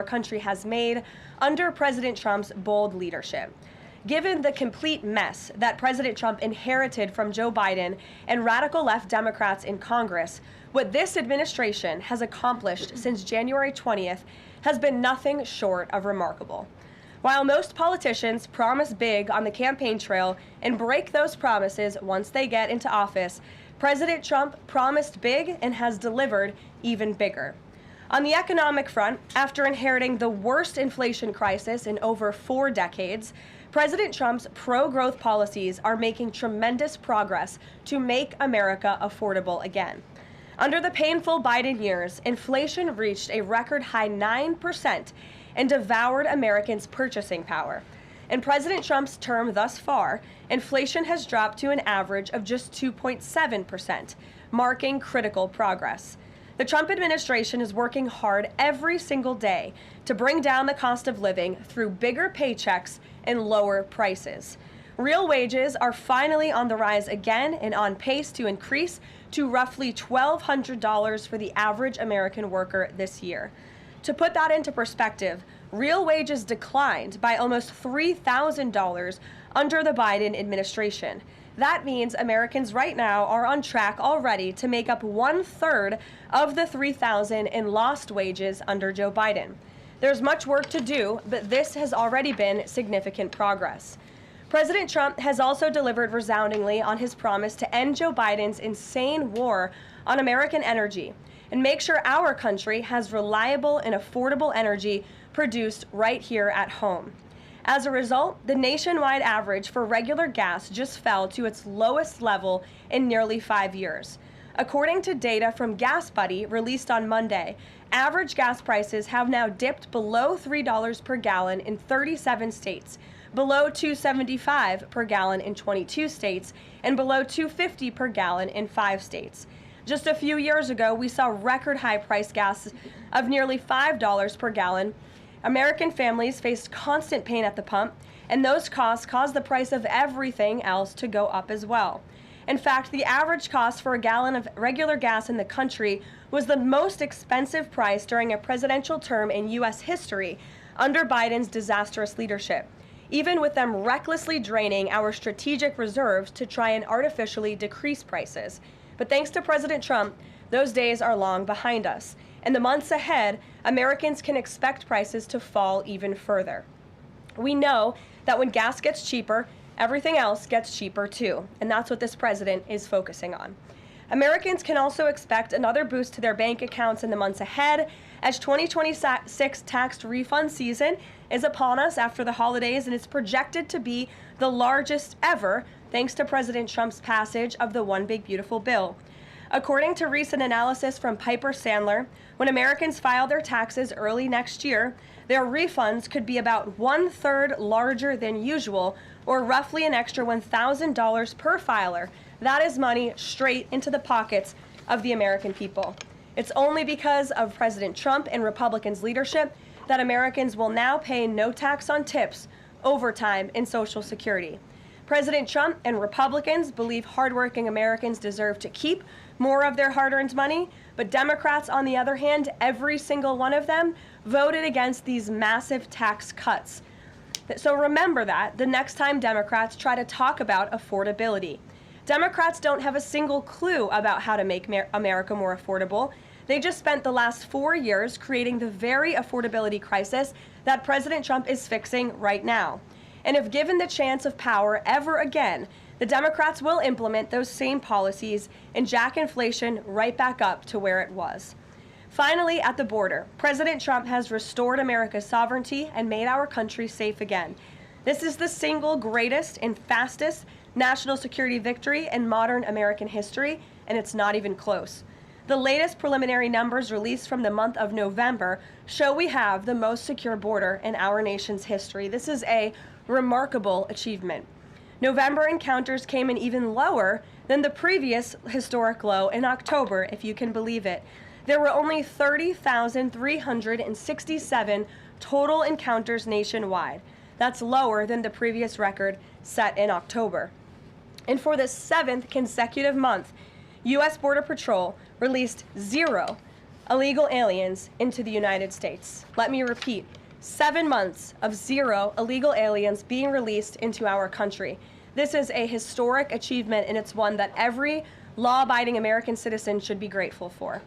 our country has made under President Trump's bold leadership. Given the complete mess that President Trump inherited from Joe Biden and radical left Democrats in Congress, what this administration has accomplished since January 20th has been nothing short of remarkable. While most politicians promise big on the campaign trail and break those promises once they get into office, President Trump promised big and has delivered even bigger. On the economic front, after inheriting the worst inflation crisis in over 4 decades, President Trump's pro-growth policies are making tremendous progress to make America affordable again. Under the painful Biden years, inflation reached a record high 9% and devoured Americans' purchasing power. In President Trump's term thus far, inflation has dropped to an average of just 2.7%, marking critical progress. The Trump administration is working hard every single day to bring down the cost of living through bigger paychecks and lower prices. Real wages are finally on the rise again and on pace to increase to roughly $1,200 for the average American worker this year. To put that into perspective, real wages declined by almost $3,000 under the Biden administration. That means Americans right now are on track already to make up 1/3 of the $3,000 in lost wages under Joe Biden. There's much work to do, but this has already been significant progress. President Trump has also delivered resoundingly on his promise to end Joe Biden's insane war on American energy and make sure our country has reliable and affordable energy produced right here at home. As a result, the nationwide average for regular gas just fell to its lowest level in nearly 5 years. According to data from Gas Buddy released on Monday, average gas prices have now dipped below $3 per gallon in 37 states, below $2.75 per gallon in 22 states, and below $2.50 per gallon in 5 states. Just a few years ago, we saw record high price gas of nearly $5 per gallon. American families faced constant pain at the pump, and those costs caused the price of everything else to go up as well. In fact, the average cost for a gallon of regular gas in the country was the most expensive price during a presidential term in U.S. history under Biden's disastrous leadership, even with them recklessly draining our strategic reserves to try and artificially decrease prices. But thanks to President Trump, those days are long behind us. In the months ahead, Americans can expect prices to fall even further. We know that when gas gets cheaper, everything else gets cheaper too, and that's what this president is focusing on. Americans can also expect another boost to their bank accounts in the months ahead, as 2026 tax refund season is upon us after the holidays, and it's projected to be the largest ever thanks to President Trump's passage of the One Big Beautiful Bill. According to recent analysis from Piper Sandler, when Americans file their taxes early next year, their refunds could be about 1/3 larger than usual, or roughly an extra $1,000 per filer. That is money straight into the pockets of the American people. It's only because of President Trump and Republicans' leadership that Americans will now pay no tax on tips, overtime, and Social Security. President Trump and Republicans believe hardworking Americans deserve to keep more of their hard-earned money, but Democrats, on the other hand, every single one of them, voted against these massive tax cuts. So remember that the next time Democrats try to talk about affordability. Democrats don't have a single clue about how to make America more affordable. They just spent the last 4 years creating the very affordability crisis that President Trump is fixing right now. And if given the chance of power ever again, the Democrats will implement those same policies and jack inflation right back up to where it was. Finally, at the border, President Trump has restored America's sovereignty and made our country safe again. This is the single greatest and fastest national security victory in modern American history, and it's not even close. The latest preliminary numbers released from the month of November show we have the most secure border in our nation's history. This is a remarkable achievement. November encounters came in even lower than the previous historic low in October, if you can believe it. There were only 30,367 total encounters nationwide. That's lower than the previous record set in October. And for the 7th consecutive month, U.S. Border Patrol released 0 illegal aliens into the United States. Let me repeat, 7 months of 0 illegal aliens being released into our country. This is a historic achievement, and it's one that every law-abiding American citizen should be grateful for.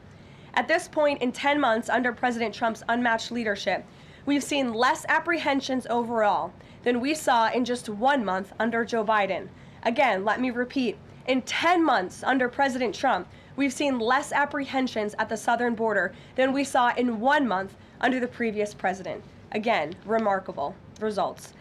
At this point, in 10 months under President Trump's unmatched leadership, we've seen less apprehensions overall than we saw in just 1 month under Joe Biden. Again, let me repeat, in 10 months under President Trump, we've seen less apprehensions at the southern border than we saw in 1 month under the previous president. Again, remarkable results.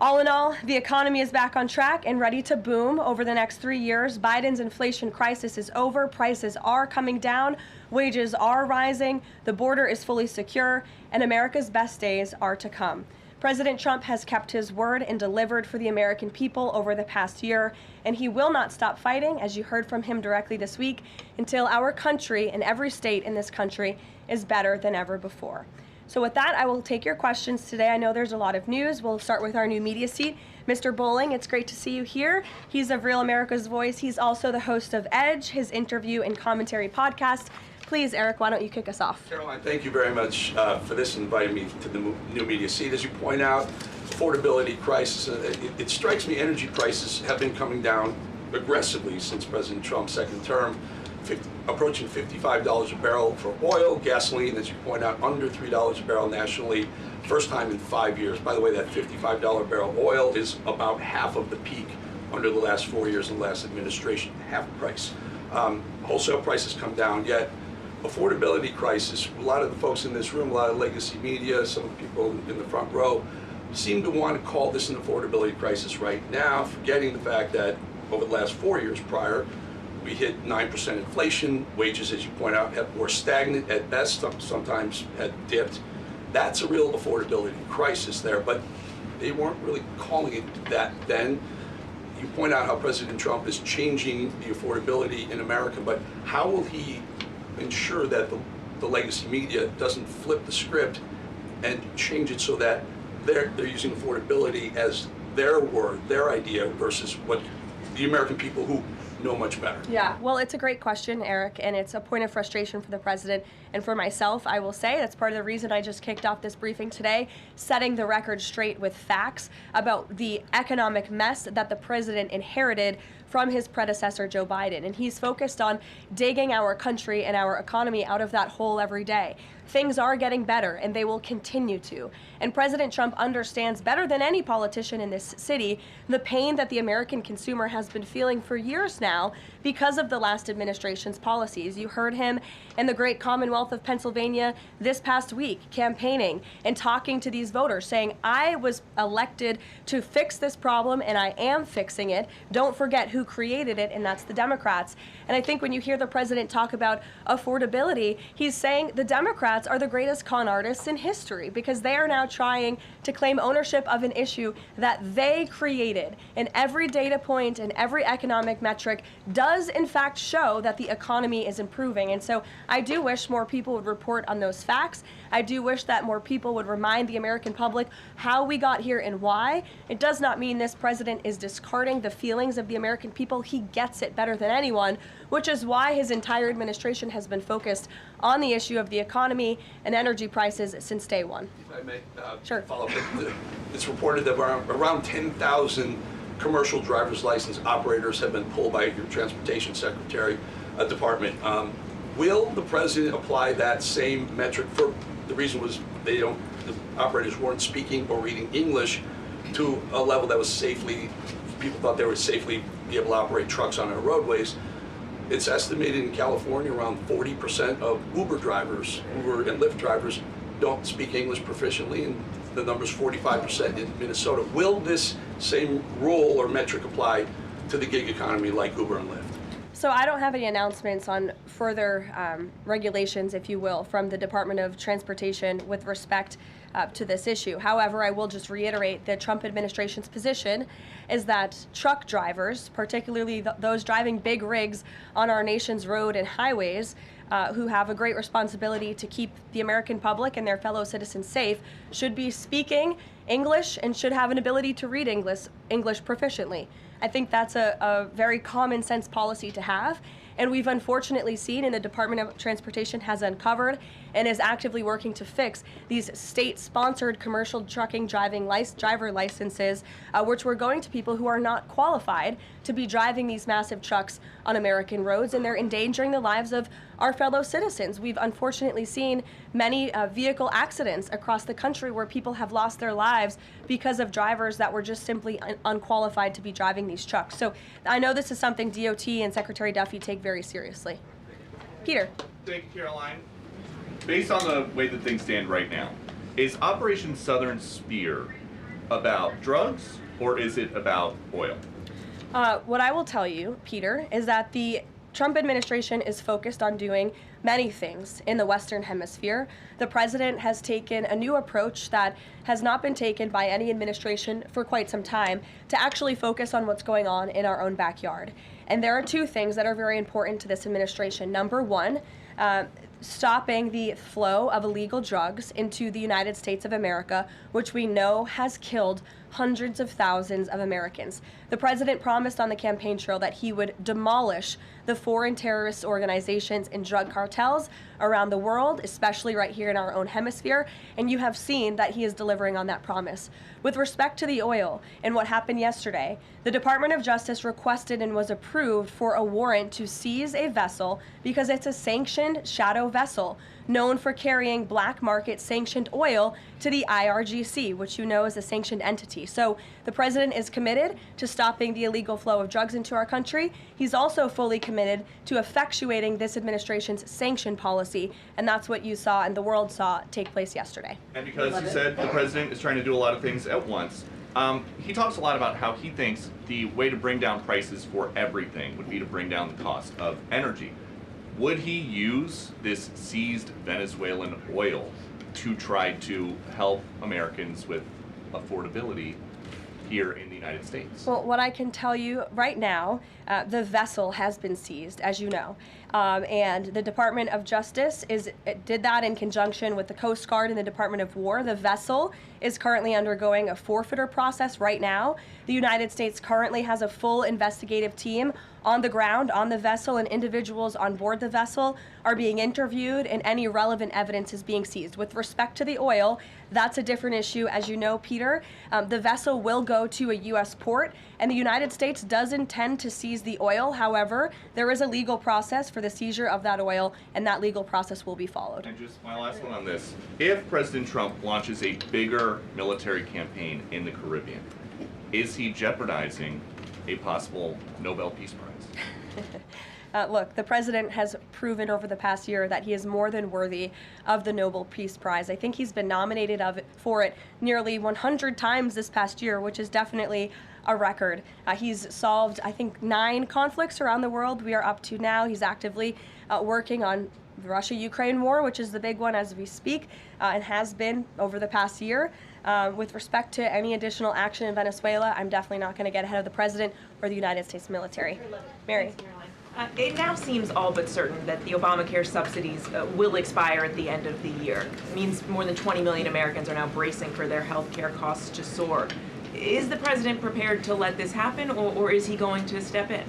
All in all, the economy is back on track and ready to boom over the next 3 years. Biden's inflation crisis is over. Prices are coming down. Wages are rising. The border is fully secure, and America's best days are to come. President Trump has kept his word and delivered for the American people over the past year, and he will not stop fighting, as you heard from him directly this week, until our country and every state in this country is better than ever before. So with that, I will take your questions today. I know there's a lot of news. We'll start with our new media seat. Mr. Bowling, it's great to see you here. He's of Real America's Voice. He's also the host of Edge, his interview and commentary podcast. Please, Eric, why don't you kick us off? Karoline, thank you very much for this and inviting me to the new media seat. As you point out, affordability crisis, it strikes me energy prices have been coming down aggressively since President Trump's second term, approaching $55 a barrel for oil. Gasoline, as you point out, under $3 a barrel nationally, first time in 5 years. By the way, that $55 a barrel oil is about half of the peak under the last 4 years of the last administration, half the price. Wholesale prices come down, yet affordability crisis, a lot of the folks in this room, a lot of legacy media, some people in the front row, seem to want to call this an affordability crisis right now, forgetting the fact that over the last 4 years prior, we hit 9% inflation. Wages, as you point out, were stagnant at best, sometimes had dipped. That's a real affordability crisis there, but they weren't really calling it that then. You point out how President Trump is changing the affordability in America, but how will he ensure that the legacy media doesn't flip the script and change it so that they're using affordability as their word, their idea, versus what the American people who know much better? Yeah, well, it's a great question, Eric, and it's a point of frustration for the president and for myself. I will say that's part of the reason I just kicked off this briefing today, setting the record straight with facts about the economic mess that the president inherited from his predecessor, Joe Biden. And he's focused on digging our country and our economy out of that hole every day. Things are getting better, and they will continue to. And President Trump understands better than any politician in this city the pain that the American consumer has been feeling for years now because of the last administration's policies. You heard him in the great Commonwealth of Pennsylvania this past week campaigning and talking to these voters, saying, I was elected to fix this problem, and I am fixing it. Don't forget who created it, and that's the Democrats. And I think when you hear the president talk about affordability, he's saying the Democrats are the greatest con artists in history because they are now trying to claim ownership of an issue that they created. And every data point and every economic metric does in fact show that the economy is improving. And so I do wish more people would report on those facts. I do wish that more people would remind the American public how we got here and why. It does not mean this president is discarding the feelings of the American people. He gets it better than anyone, which is why his entire administration has been focused on the issue of the economy and energy prices since day one. If I may Sure. follow up, it's reported that around 10,000 commercial driver's license operators have been pulled by your transportation secretary department. Will the president apply that same metric? For the reason was the operators weren't speaking or reading English to a level that was safely, people thought they would safely be able to operate trucks on our roadways. It's estimated in California around 40% of Uber drivers, Uber and Lyft drivers, don't speak English proficiently, and the number's 45% in Minnesota. Will this same rule or metric apply to the gig economy like Uber and Lyft? So I don't have any announcements on further regulations, if you will, from the Department of Transportation with respect to this issue. However, I will just reiterate the Trump administration's position is that truck drivers, particularly those driving big rigs on our nation's road and highways, who have a great responsibility to keep the American public and their fellow citizens safe, should be speaking English and should have an ability to read English proficiently. I think that's a very common sense policy to have. And we've unfortunately seen, and the Department of Transportation has uncovered and is actively working to fix these state-sponsored commercial trucking driver licenses, which were going to people who are not qualified to be driving these massive trucks on American roads, and they're endangering the lives of our fellow citizens. We've unfortunately seen many vehicle accidents across the country where people have lost their lives because of drivers that were just simply unqualified to be driving these trucks. So I know this is something DOT and Secretary Duffy take very seriously. Peter. Thank you, Caroline. Based on the way that things stand right now, is Operation Southern Spear about drugs or is it about oil? What I will tell you, Peter, is that the Trump administration is focused on doing many things in the Western Hemisphere. The president has taken a new approach that has not been taken by any administration for quite some time to actually focus on what's going on in our own backyard. And there are two things that are very important to this administration. Number one, stopping the flow of illegal drugs into the United States of America, which we know has killed hundreds of thousands of Americans. The president promised on the campaign trail that he would demolish the foreign terrorist organizations and drug cartels around the world, especially right here in our own hemisphere, and you have seen that he is delivering on that promise. With respect to the oil and what happened yesterday, the Department of Justice requested and was approved for a warrant to seize a vessel because it's a sanctioned shadow vessel known for carrying black market sanctioned oil to the IRGC, which you know is a sanctioned entity. So the president is committed to stopping the illegal flow of drugs into our country. He's also fully committed to effectuating this administration's sanction policy, and that's what you saw and the world saw take place yesterday. And because you said the president is trying to do a lot of things at once, he talks a lot about how he thinks the way to bring down prices for everything would be to bring down the cost of energy. Would he use this seized Venezuelan oil to try to help Americans with affordability here in the United States? Well, what I can tell you right now, the vessel has been seized, as you know, and the Department of Justice did that in conjunction with the Coast Guard and the Department of War. The vessel is currently undergoing a forfeiture process right now. The United States currently has a full investigative team on the ground on the vessel, and individuals on board the vessel are being interviewed and any relevant evidence is being seized. With respect to the oil, that's a different issue. As you know, Peter, the vessel will go to a U.S. port, and the United States does intend to seize the oil. However, there is a legal process for the seizure of that oil, and that legal process will be followed. And just my last one on this. If President Trump launches a bigger military campaign in the Caribbean, is he jeopardizing a possible Nobel Peace Prize? Look, the president has proven over the past year that he is more than worthy of the Nobel Peace Prize. I think he's been nominated for it nearly 100 times this past year, which is definitely a record. He's solved, I think, 9 conflicts around the world. We are up to now. He's actively working on the Russia-Ukraine war, which is the big one as we speak, and has been over the past year. With respect to any additional action in Venezuela, I'm definitely not going to get ahead of the president or the United States military. Mary. It now seems all but certain that the Obamacare subsidies will expire at the end of the year. It means more than 20 million Americans are now bracing for their health care costs to soar. Is the president prepared to let this happen, or is he going to step in?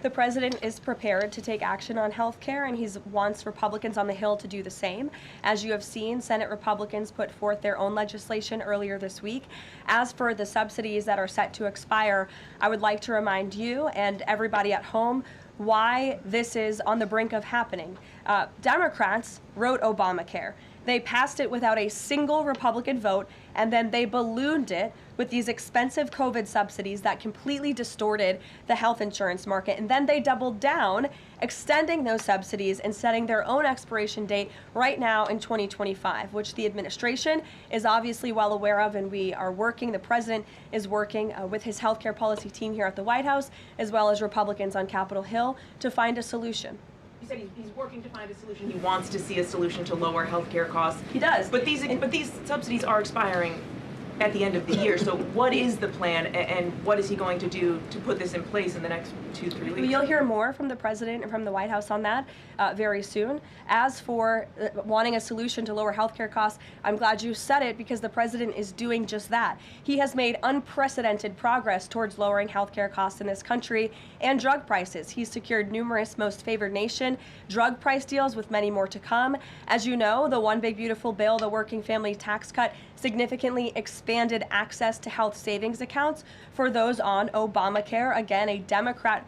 The president is prepared to take action on health care, and he wants Republicans on the Hill to do the same. As you have seen, Senate Republicans put forth their own legislation earlier this week. As for the subsidies that are set to expire, I would like to remind you and everybody at home why this is on the brink of happening. Democrats wrote Obamacare. They passed it without a single Republican vote, and then they ballooned it with these expensive COVID subsidies that completely distorted the health insurance market. And then they doubled down, extending those subsidies and setting their own expiration date right now in 2025, which the administration is obviously well aware of, and we are working. The president is working with his healthcare policy team here at the White House, as well as Republicans on Capitol Hill, to find a solution. You said he's working to find a solution. He wants to see a solution to lower health care costs. He does. But these subsidies are expiring at the end of the year. So what is the plan, and what is he going to do to put this in place in the next 2-3 weeks? You'll hear more from the president and from the White House on that very soon. As for wanting a solution to lower healthcare costs, I'm glad you said it, because the president is doing just that. He has made unprecedented progress towards lowering healthcare costs in this country and drug prices. He's secured numerous most favored nation drug price deals, with many more to come. As you know, the One Big Beautiful Bill, the working family tax cut, significantly expanded access to health savings accounts for those on Obamacare. Again, a Democrat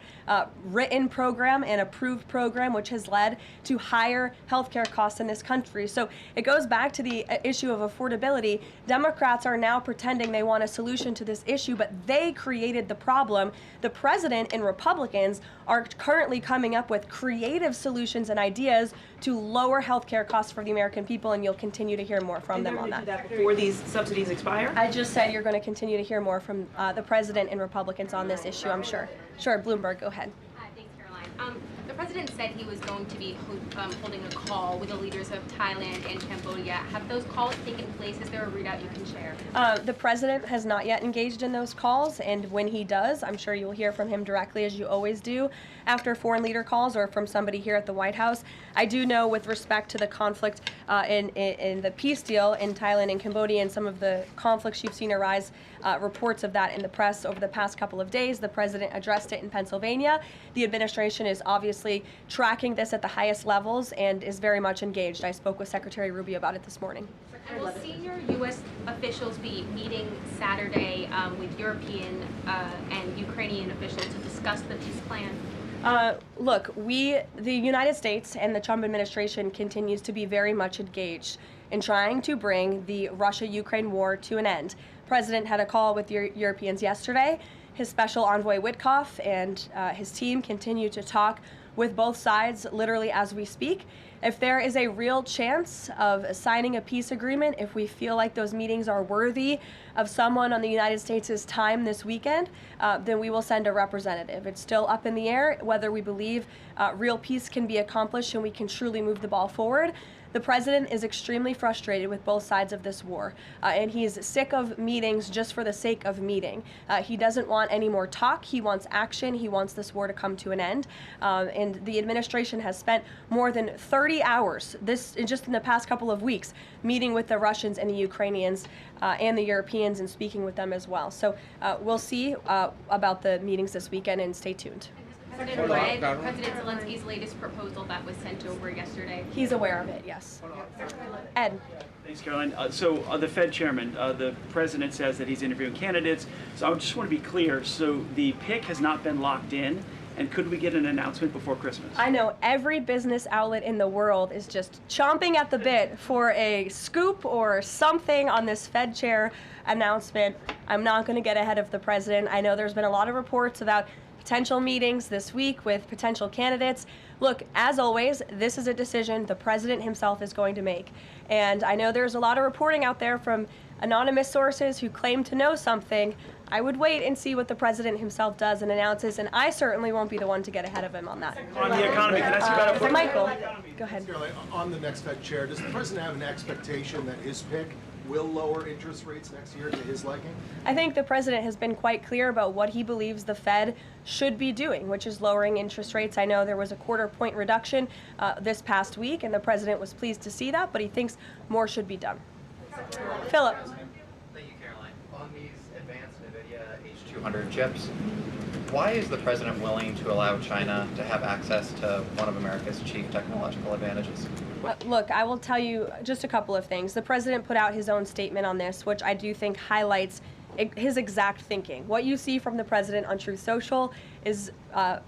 written program and approved program, which has led to higher healthcare costs in this country. So it goes back to the issue of affordability. Democrats are now pretending they want a solution to this issue, but they created the problem. The president and Republicans are currently coming up with creative solutions and ideas to lower healthcare costs for the American people, and you'll continue to hear more from them on that. Before these subsidies expire? I just said you're going to continue to hear more from the president and Republicans on this issue, I'm sure. Sure, Bloomberg, go ahead. Thanks, Caroline. The president said he was going to be holding a call with the leaders of Thailand and Cambodia. Have those calls taken place? Is there a readout you can share? The president has not yet engaged in those calls, and when he does, I'm sure you'll hear from him directly, as you always do, after foreign leader calls or from somebody here at the White House. I do know, with respect to the conflict in the peace deal in Thailand and Cambodia and some of the conflicts you've seen arise, reports of that in the press over the past couple of days. The president addressed it in Pennsylvania. The administration is obviously tracking this at the highest levels and is very much engaged. I spoke with Secretary Rubio about it this morning. And will senior U.S. officials be meeting Saturday with European and Ukrainian officials to discuss the peace plan? Look, the United States and the Trump administration continues to be very much engaged in trying to bring the Russia-Ukraine war to an end. The president had a call with Europeans yesterday. His special envoy Witkoff and his team continue to talk with both sides literally as we speak. If there is a real chance of signing a peace agreement, if we feel like those meetings are worthy of someone on the United States' time this weekend, then we will send a representative. It's still up in the air whether we believe real peace can be accomplished and we can truly move the ball forward. The president is extremely frustrated with both sides of this war, and he's sick of meetings just for the sake of meeting. He doesn't want any more talk. He wants action. He wants this war to come to an end. And the administration has spent more than 30 hours, just in the past couple of weeks, meeting with the Russians and the Ukrainians and the Europeans and speaking with them as well. So we'll see about the meetings this weekend, and stay tuned. President read President Zelensky's latest proposal that was sent over yesterday. He's aware of it, yes. Ed. Thanks, Caroline. So the Fed chairman, the president says that he's interviewing candidates. So I just want to be clear. So the pick has not been locked in, and could we get an announcement before Christmas? I know every business outlet in the world is just chomping at the bit for a scoop or something on this Fed chair announcement. I'm not going to get ahead of the president. I know there's been a lot of reports about potential meetings this week with potential candidates. Look, as always, this is a decision the president himself is going to make. And I know there's a lot of reporting out there from anonymous sources who claim to know something. I would wait and see what the president himself does and announces, and I certainly won't be the one to get ahead of him on that. On the economy, can I ask you about Michael, go ahead. On the next Fed chair, does the president have an expectation that his pick will lower interest rates next year to his liking? I think the president has been quite clear about what he believes the Fed should be doing, which is lowering interest rates. I know there was a quarter-point reduction this past week, and the president was pleased to see that, but he thinks more should be done. Philip. Thank you, Caroline. On these advanced NVIDIA H200 chips, why is the president willing to allow China to have access to one of America's chief technological advantages? Look, I will tell you just a couple of things. The president put out his own statement on this, which I do think highlights his exact thinking. What you see from the president on Truth Social is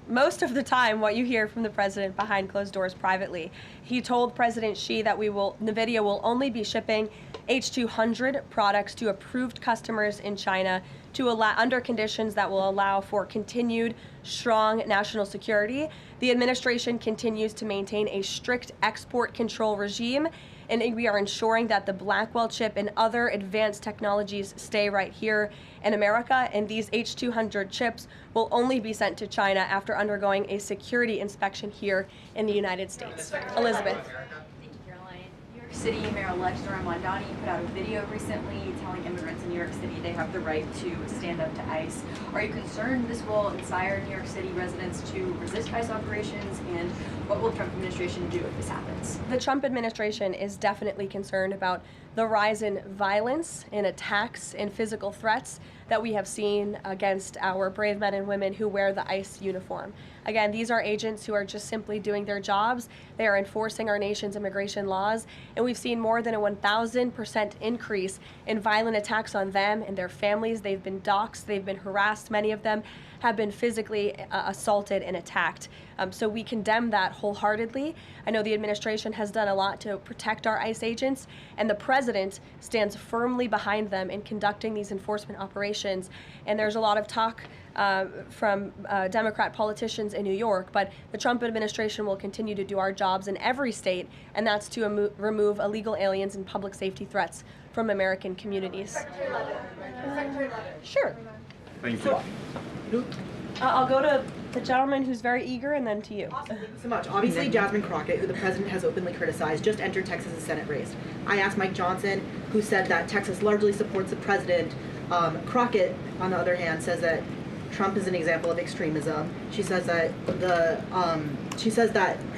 most of the time what you hear from the president behind closed doors privately. He told President Xi that NVIDIA will only be shipping H200 products to approved customers in China under conditions that will allow for continued strong national security. The administration continues to maintain a strict export control regime, and we are ensuring that the Blackwell chip and other advanced technologies stay right here in America, and these H200 chips will only be sent to China after undergoing a security inspection here in the United States. Elizabeth. Thank you, Caroline. Your City Mayor-elect Zohran Mamdani put out a video recently telling immigrants in New York City they have the right to stand up to ICE. Are you concerned this will inspire New York City residents to resist ICE operations, and what will the Trump administration do if this happens? The Trump administration is definitely concerned about the rise in violence, in attacks, in physical threats that we have seen against our brave men and women who wear the ICE uniform. Again, these are agents who are just simply doing their jobs. They are enforcing our nation's immigration laws, and we've seen more than a 1,000% increase in violent attacks on them and their families. They've been doxxed, they've been harassed, many of them have been physically assaulted and attacked. So we condemn that wholeheartedly. I know the administration has done a lot to protect our ICE agents, and the president stands firmly behind them in conducting these enforcement operations. And there's a lot of talk from Democrat politicians in New York, but the Trump administration will continue to do our jobs in every state, and that's to remove illegal aliens and public safety threats from American communities. Sure. Thank you. I'll go to the gentleman who's very eager, and then to you. Awesome. Thank you so much. Obviously, Jasmine Crockett, who the president has openly criticized, just entered Texas' Senate race. I asked Mike Johnson, who said that Texas largely supports the president. Crockett, on the other hand, says that Trump is an example of extremism. She says that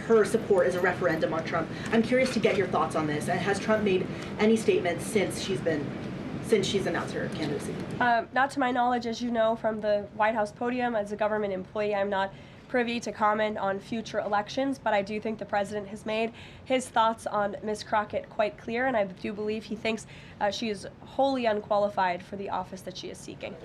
her support is a referendum on Trump. I'm curious to get your thoughts on this. And has Trump made any statements since she's announced her candidacy? Not to my knowledge, as you know, from the White House podium. As a government employee, I'm not privy to comment on future elections, but I do think the president has made his thoughts on Ms. Crockett quite clear, and I do believe he thinks she is wholly unqualified for the office that she is seeking.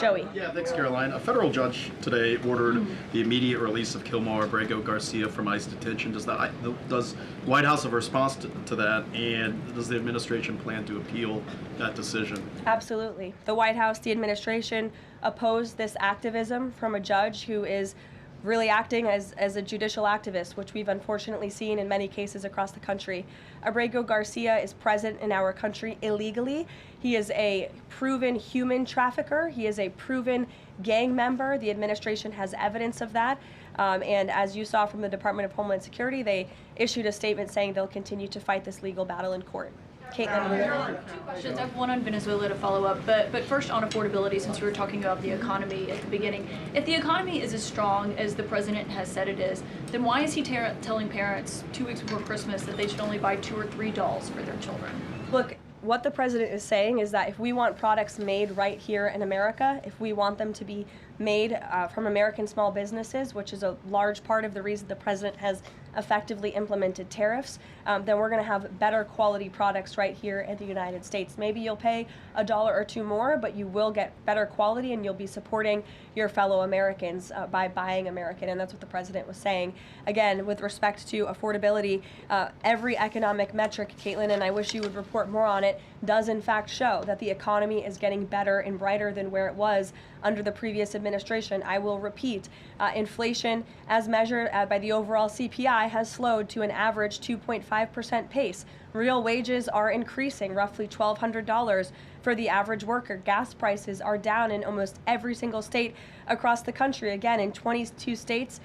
Joey. Yeah, thanks, Caroline. A federal judge today ordered the immediate release of Kilmar Abrego Garcia from ICE detention. Does the White House have a response to that, and does the administration plan to appeal that decision? Absolutely. The White House, the administration, opposed this activism from a judge who is really acting as a judicial activist, which we've unfortunately seen in many cases across the country. Abrego Garcia is present in our country illegally. He is a proven human trafficker. He is a proven gang member. The administration has evidence of that. And as you saw from the Department of Homeland Security, they issued a statement saying they'll continue to fight this legal battle in court. Caitlin. Two questions. I have one on Venezuela to follow up, but first on affordability, since we were talking about the economy at the beginning. If the economy is as strong as the president has said it is, then why is he telling parents 2 weeks before Christmas that they should only buy 2 or 3 dolls for their children? Look, what the president is saying is that if we want products made right here in America, if we want them to be made from American small businesses, which is a large part of the reason the president has effectively implemented tariffs, then we're going to have better quality products right here in the United States. Maybe you'll pay $1 or $2 more, but you will get better quality, and you'll be supporting your fellow Americans by buying American, and that's what the president was saying. Again, with respect to affordability, every economic metric, Caitlin, and I wish you would report more on it, does in fact show that the economy is getting better and brighter than where it was under the previous administration. I will repeat, inflation as measured by the overall CPI has slowed to an average 2.5% pace. Real wages are increasing, roughly $1,200 for the average worker. Gas prices are down in almost every single state across the country. Again, in 22 states,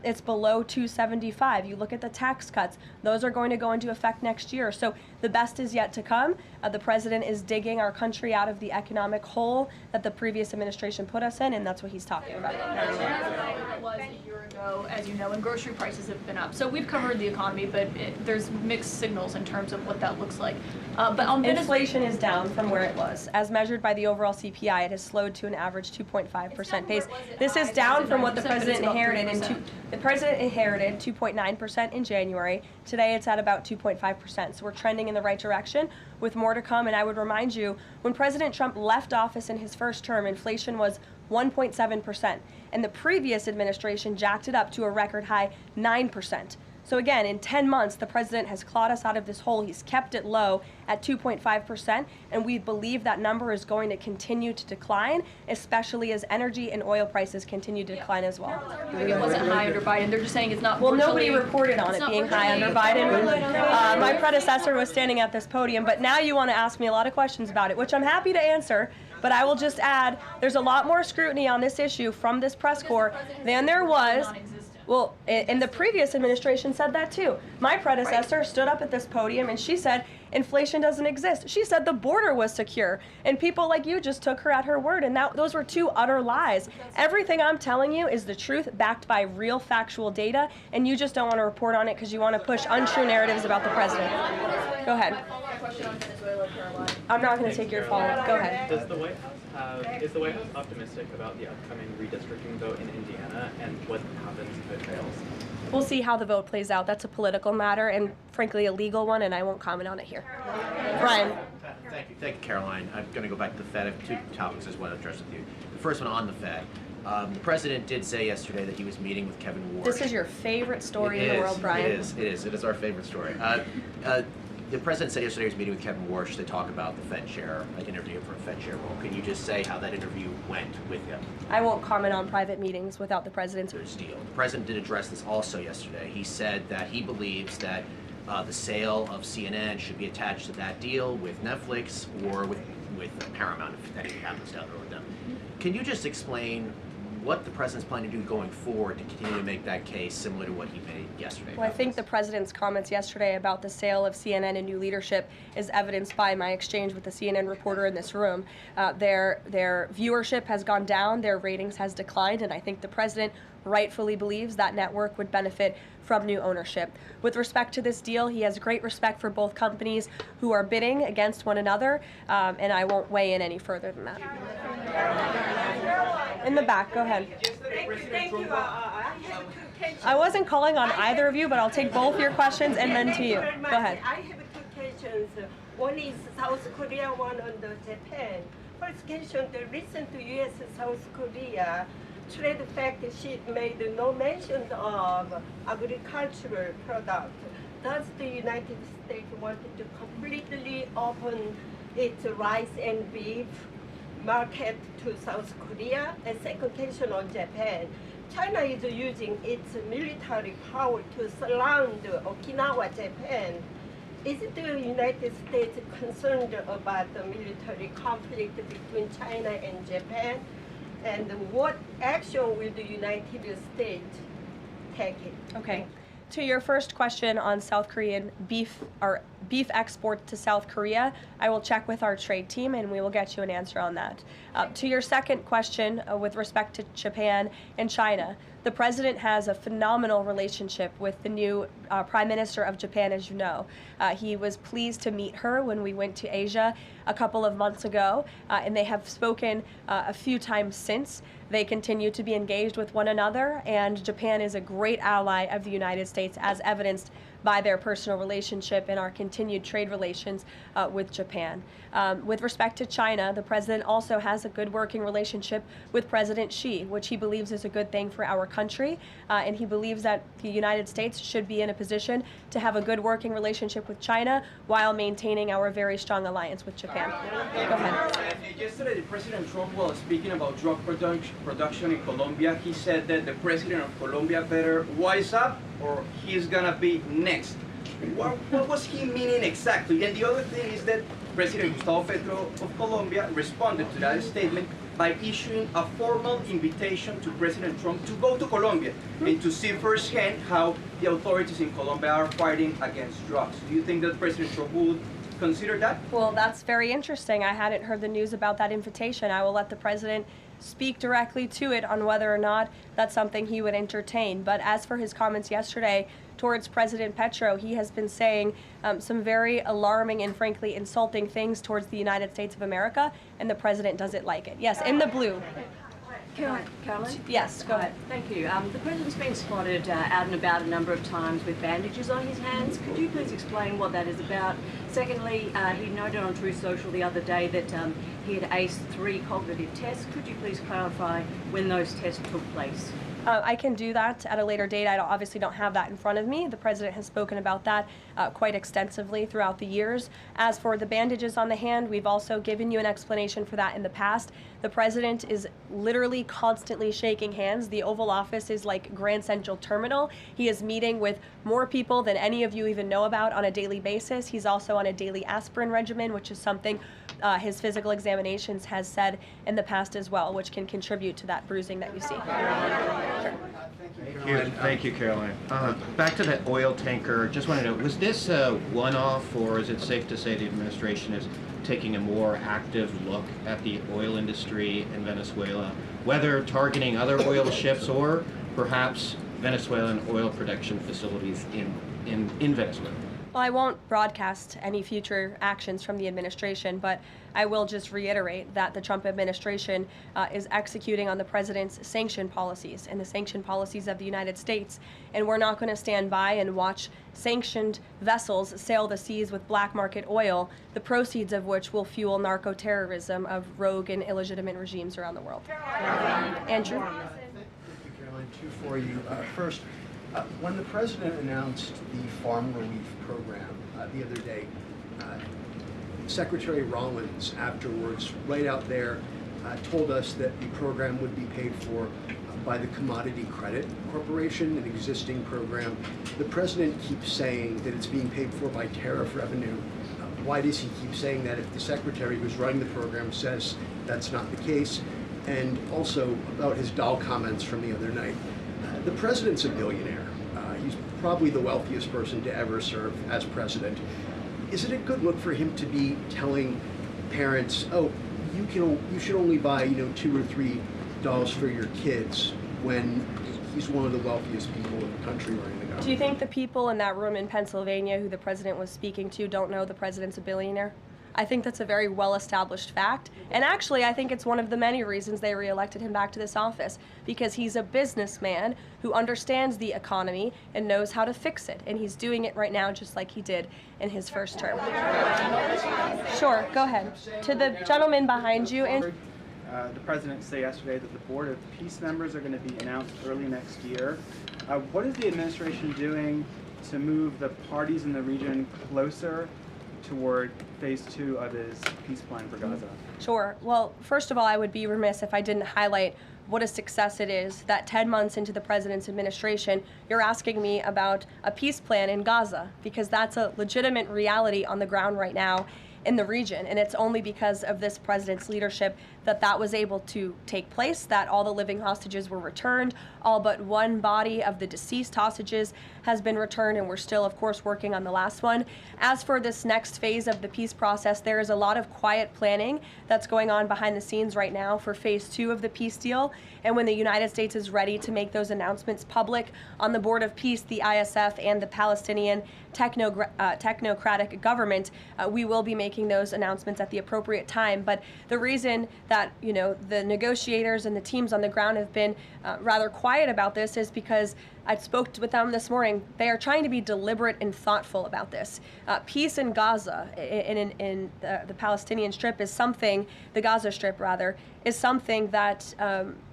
it's below $275. You look at the tax cuts, those are going to go into effect next year. So the best is yet to come. The president is digging our country out of the economic hole that the previous administration put us in, and that's what he's talking about. It was a year ago, as you know, and grocery prices have been up. So we've covered the economy, but there's mixed signals in terms of what that looks like. But on inflation is down from where it was. As measured by the overall CPI, it has slowed to an average 2.5% pace. This is down from what the president inherited. The president inherited 2.9% in January. Today it's at about 2.5%. So we're trending in the right direction with more to come. And I would remind you, when President Trump left office in his first term, inflation was 1.7%. And the previous administration jacked it up to a record high 9%. So again, in 10 months, the president has clawed us out of this hole. He's kept it low at 2.5%, and we believe that number is going to continue to decline, especially as energy and oil prices continue to decline as well. It wasn't high under Biden. They're just saying it's not. Well, nobody reported on it being high under Biden. My predecessor was standing at this podium, but now you want to ask me a lot of questions about it, which I'm happy to answer. But I will just add, there's a lot more scrutiny on this issue from this press corps than there was. Well, in the previous administration said that too. My predecessor stood up at this podium and she said inflation doesn't exist. She said the border was secure, and people like you just took her at her word, and those were two utter lies. Everything I'm telling you is the truth, backed by real factual data, and you just don't want to report on it because you want to push untrue narratives about the president. Go ahead. Question on Venezuela, Karoline. I'm not going to take your follow-up. Go ahead. Is the White House optimistic about the upcoming redistricting vote in Indiana, and what happens if it fails? We'll see how the vote plays out. That's a political matter and, frankly, a legal one, and I won't comment on it here. Brian. Thank you, Caroline. I'm going to go back to the Fed. I have two topics I just want to address with you. The first one on the Fed. The president did say yesterday that he was meeting with Kevin Warsh. This is your favorite story in the world, Brian. It is our favorite story. The president said yesterday he was meeting with Kevin Warsh to talk about the Fed chair, interview for a Fed chair role. Can you just say how that interview went with him? I won't comment on private meetings without the president's deal. The president did address this also yesterday. He said that he believes that the sale of CNN should be attached to that deal with Netflix or with Paramount if anything happens down the road with them. Can you just explain what the president's planning to do going forward to continue to make that case similar to what he made yesterday? Well, I think the president's comments yesterday about the sale of CNN and new leadership is evidenced by my exchange with the CNN reporter in this room. Their viewership has gone down, their ratings has declined, and I think the president rightfully believes that network would benefit from new ownership. With respect to this deal, he has great respect for both companies who are bidding against one another, and I won't weigh in any further than that. In the back, go ahead. Thank you. I wasn't calling on either of you, but I'll take both your questions and then to you. Go ahead. I have two questions. One is South Korea, one on the Japan. First question, the recent U.S.-South Korea trade fact sheet made no mention of agricultural product. Does the United States want to completely open its rice and beef market to South Korea? And second question on Japan. China is using its military power to surround Okinawa, Japan. Is the United States concerned about the military conflict between China and Japan? And what action will the United States take? Okay. To your first question on South Korean beef export to South Korea, I will check with our trade team and we will get you an answer on that. To your second question with respect to Japan and China, the president has a phenomenal relationship with the new Prime Minister of Japan, as you know. He was pleased to meet her when we went to Asia a couple of months ago, and they have spoken a few times since. They continue to be engaged with one another, and Japan is a great ally of the United States, as evidenced by their personal relationship and our continued trade relations with Japan. With respect to China, the president also has a good working relationship with President Xi, which he believes is a good thing for our country, and he believes that the United States should be in a position to have a good working relationship with China while maintaining our very strong alliance with Japan. Go ahead. Yesterday, President Trump was speaking about drug production in Colombia. He said that the president of Colombia better wise up or he's gonna be next. What was he meaning exactly? And the other thing is that President Gustavo Petro of Colombia responded to that statement by issuing a formal invitation to President Trump to go to Colombia and to see firsthand how the authorities in Colombia are fighting against drugs. Do you think that President Trump would consider that? Well, that's very interesting. I hadn't heard the news about that invitation. I will let the president speak directly to it on whether or not that's something he would entertain. But as for his comments yesterday towards President Petro, he has been saying some very alarming and frankly insulting things towards the United States of America, and the president doesn't like it. Yes, in the blue. Caroline? Yes, go ahead. Thank you. The president's been spotted out and about a number of times with bandages on his hands. Could you please explain what that is about? Secondly, he noted on Truth Social the other day that he had aced 3 cognitive tests. Could you please clarify when those tests took place? I can do that at a later date. I obviously don't have that in front of me. The president has spoken about that quite extensively throughout the years. As for the bandages on the hand, we've also given you an explanation for that in the past. The president is literally constantly shaking hands. The Oval Office is like Grand Central Terminal. He is meeting with more people than any of you even know about on a daily basis. He's also on a daily aspirin regimen, which is something his physical examinations has said in the past as well, which can contribute to that bruising that you see. Sure. Thank you, Caroline. Back to that oil tanker, just want to know, was this a one-off, or is it safe to say the administration is taking a more active look at the oil industry in Venezuela, whether targeting other oil ships or perhaps Venezuelan oil production facilities in Venezuela? Well, I won't broadcast any future actions from the administration, but I will just reiterate that the Trump administration is executing on the president's sanction policies and the sanction policies of the United States. And we're not going to stand by and watch sanctioned vessels sail the seas with black market oil, the proceeds of which will fuel narco-terrorism of rogue and illegitimate regimes around the world. Andrew? Thank you, Caroline. Two for you. First, when the president announced the farm relief program the other day, Secretary Rollins afterwards, right out there, told us that the program would be paid for by the Commodity Credit Corporation, an existing program. The president keeps saying that it's being paid for by tariff revenue. Why does he keep saying that if the secretary who's running the program says that's not the case? And also about his doll comments from the other night. The president's a billionaire. He's probably the wealthiest person to ever serve as president. Is it a good look for him to be telling parents, oh, you should only buy, 2 or 3 dolls for your kids, when he's one of the wealthiest people in the country running the government? Do you think the people in that room in Pennsylvania who the president was speaking to don't know the president's a billionaire? I think that's a very well-established fact. And actually, I think it's one of the many reasons they reelected him back to this office, because he's a businessman who understands the economy and knows how to fix it. And he's doing it right now just like he did in his first term. Sure, go ahead. To the gentleman behind you. And the president said yesterday that the Board of Peace members are going to be announced early next year. What is the administration doing to move the parties in the region closer toward phase 2 of his peace plan for Gaza? Sure. Well, first of all, I would be remiss if I didn't highlight what a success it is that 10 months into the president's administration, you're asking me about a peace plan in Gaza, because that's a legitimate reality on the ground right now in the region. And it's only because of this president's leadership that that was able to take place, that all the living hostages were returned. All but one body of the deceased hostages has been returned, and we're still, of course, working on the last one. As for this next phase of the peace process, there is a lot of quiet planning that's going on behind the scenes right now for phase 2 of the peace deal. And when the United States is ready to make those announcements public on the Board of Peace, the ISF, and the Palestinian technocratic government, we will be making those announcements at the appropriate time. But the reason that the negotiators and the teams on the ground have been rather quiet about this is because I spoke with them this morning. They are trying to be deliberate and thoughtful about this. Peace in Gaza, in the Palestinian Strip, is something, the Gaza Strip rather, is something that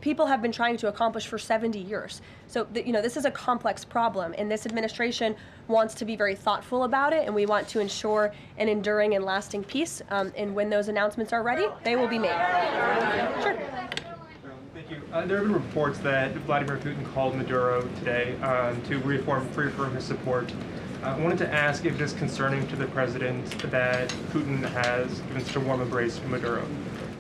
people have been trying to accomplish for 70 years. So, this is a complex problem, and this administration wants to be very thoughtful about it, and we want to ensure an enduring and lasting peace. And when those announcements are ready, they will be made. Sure. Thank you. There have been reports that Vladimir Putin called Maduro today to reaffirm his support. I wanted to ask if it is concerning to the president that Putin has given such a warm embrace to Maduro.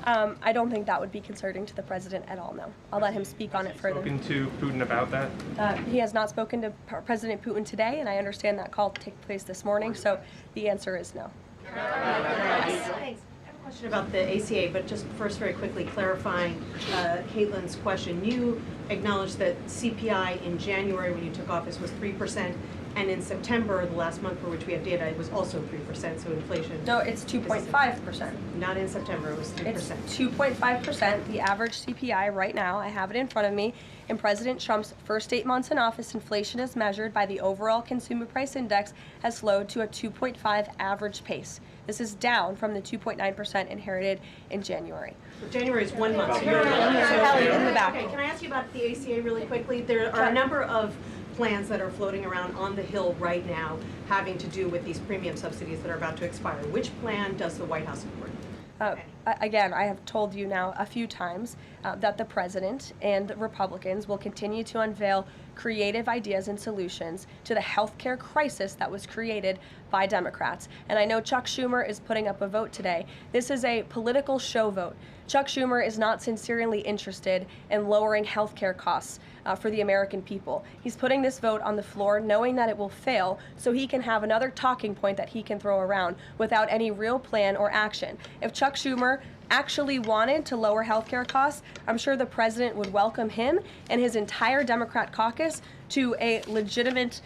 I don't think that would be concerning to the president at all, no. I'll let him speak on it further. Spoken to Putin about that? He has not spoken to President Putin today, and I understand that call took place this morning, so the answer is no. Yes. Thanks. I have a question about the ACA, but just first very quickly clarifying Caitlin's question. You acknowledged that CPI in January when you took office was 3%, and in September, the last month for which we have data, it was also 3%, so inflation... No, it's 2.5%. Not in September, it was 3%. It's 2.5%, the average CPI right now. I have it in front of me. In President Trump's first 8 months in office, inflation as measured by the overall consumer price index has slowed to a 2.5 average pace. This is down from the 2.9% inherited in January. So January is 1 month. So Kelly, in the back. Okay, can I ask you about the ACA really quickly? There are a number of plans that are floating around on the Hill right now having to do with these premium subsidies that are about to expire. Which plan does the White House support? Again, I have told you now a few times that the president and the Republicans will continue to unveil creative ideas and solutions to the healthcare crisis that was created by Democrats. And I know Chuck Schumer is putting up a vote today. This is a political show vote. Chuck Schumer is not sincerely interested in lowering health care costs for the American people. He's putting this vote on the floor knowing that it will fail so he can have another talking point that he can throw around without any real plan or action. If Chuck Schumer actually wanted to lower health care costs, I'm sure the president would welcome him and his entire Democrat caucus to a legitimate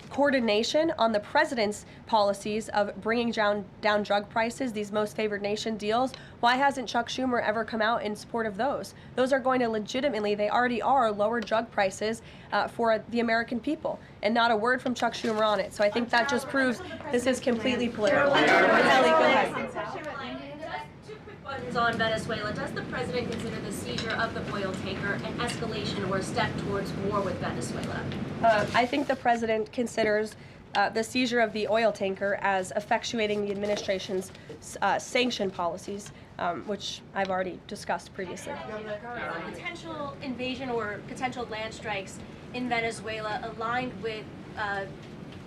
coordination on the president's policies of bringing down drug prices, these most favored nation deals. Why hasn't Chuck Schumer ever come out in support of those? Those are going to legitimately, they already are, lower drug prices for the American people. And not a word from Chuck Schumer on it. So I think that just proves this is completely political. Ellie, go ahead. On Venezuela, does the president consider the seizure of the oil tanker an escalation or a step towards war with Venezuela? I think the president considers the seizure of the oil tanker as effectuating the administration's sanction policies, which I've already discussed previously. Potential invasion or potential land strikes in Venezuela aligned with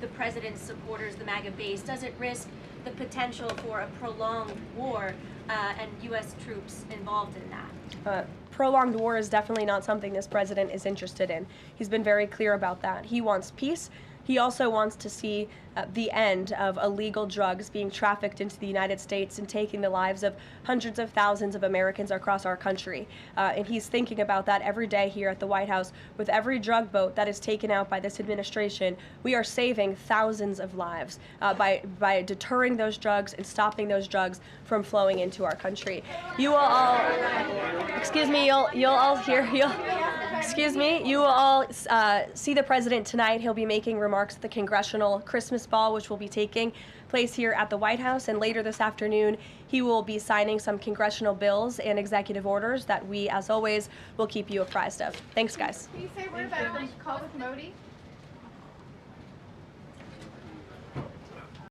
the president's supporters, the MAGA base, does it risk the potential for a prolonged war and U.S. troops involved in that? Prolonged war is definitely not something this president is interested in. He's been very clear about that. He wants peace. He also wants to see the end of illegal drugs being trafficked into the United States and taking the lives of hundreds of thousands of Americans across our country. And he's thinking about that every day here at the White House. With every drug boat that is taken out by this administration, we are saving thousands of lives by deterring those drugs and stopping those drugs from flowing into our country. You will all, excuse me, you'll all hear, excuse me, you will all see the president tonight. He'll be making remarks at the Congressional Christmas Ball, which will be taking place here at the White House. And later this afternoon, he will be signing some congressional bills and executive orders that we, as always, will keep you apprised of. Thanks, guys. Can you say a word about the call with Modi?